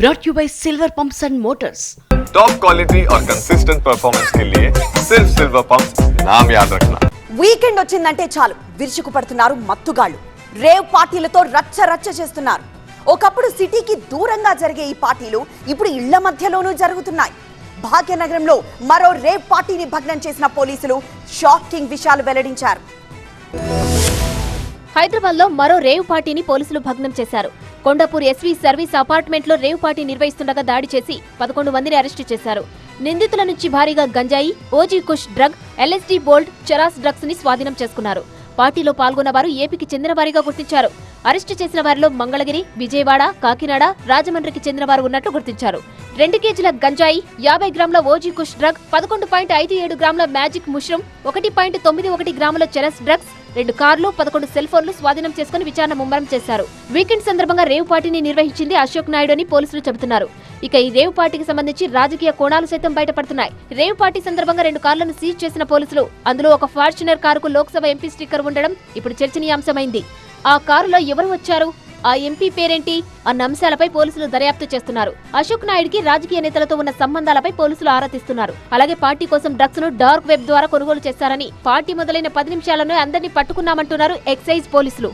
brought you by Silver Pumps and Motors. Top quality और consistent performance के लिए सिर्फ सिल्वर पंप्स नाम याद रखना। వీకెండ్ వచ్చిందంటే చాలు విరుచుకు పడుతున్నారు మత్తుగాళ్ళు. రేవ్ పార్టీలతో రచ్చ రచ్చ చేస్తున్నారు. ఒకప్పుడు సిటీకి దూరంగా జరిగే ఈ పార్టీలు ఇప్పుడు ఇళ్ల మధ్యలోనూ జరుగుతున్నాయి. భాగ్యనగరంలో మరో రేవ్ పార్టీని భగ్నం చేసిన పోలీసులు షాకింగ్ విషయాలు వెల్లడించారు. హైదరాబాద్ లో మరో రేవ్ పార్టీని పోలీసులు భగ్నం చేశారు. కొండాపూర్ ఎస్వీ సర్వీస్ అపార్ట్మెంట్ లో రేవ్ పార్టీ నిర్వహిస్తుండగా దాడి చేసి 11 మందిని అరెస్టు చేశారు. నిందితుల నుంచి భారీగా గంజాయి, ఓజీ కుష్ డ్రగ్, ఎల్ఎస్డీ బోల్డ్, చరాస్ డ్రగ్స్ ని స్వాధీనం చేసుకున్నారు. పార్టీలో పాల్గొన్న వారు ఏపీకి చెందిన వారిగా గుర్తించారు. అరెస్టు చేసిన వారిలో మంగళగిరి, విజయవాడ, కాకినాడ, రాజమండ్రికి చెందిన వారు ఉన్నట్లు గుర్తించారు. 2 కేజీల గంజాయి, 50 గ్రాముల ఓజీ కుష్ డ్రగ్, 11.57 గ్రాముల మ్యాజిక్ ముష్రూమ్, 1.91 గ్రాముల చెరస్ డ్రగ్స్, 2 కార్లు, 11 సెల్ ఫోన్లు స్వాధీనం చేసుకుని విచారణ ముమ్మరం చేశారు. వీకెండ్ సందర్భంగా రేవ్ పార్టీని నిర్వహించింది అశోక్ నాయుడు అని పోలీసులు చెబుతున్నారు. ఇక ఈ రేవ్ పార్టీకి సంబంధించి రాజకీయ కోణాలు సైతం బయటపడుతున్నాయి. రేవ్ పార్టీ సందర్భంగా 2 కార్లను సీజ్ చేసిన పోలీసులు అందులో ఒక ఫార్చునర్ కారుకు లోక్సభ ఎంపీ స్టిక్కర్ ఉండడం ఇప్పుడు చర్చనీయాంశమైంది. ఆ కారులో ఎవరు వచ్చారు, ఆ ఎంపీ పేరేంటి అన్న అంశాలపై పోలీసులు దర్యాప్తు చేస్తున్నారు. అశోక్ నాయుడికి రాజకీయ నేతలతో ఉన్న సంబంధాలపై పోలీసులు ఆరా తీస్తున్నారు. అలాగే పార్టీ కోసం డ్రగ్స్ ను డార్క్ వెబ్ ద్వారా కొనుగోలు చేశారని, పార్టీ మొదలైన 10 నిమిషాల్లోనే అందరినీ పట్టుకున్నామంటున్నారు ఎక్సైజ్ పోలీసులు.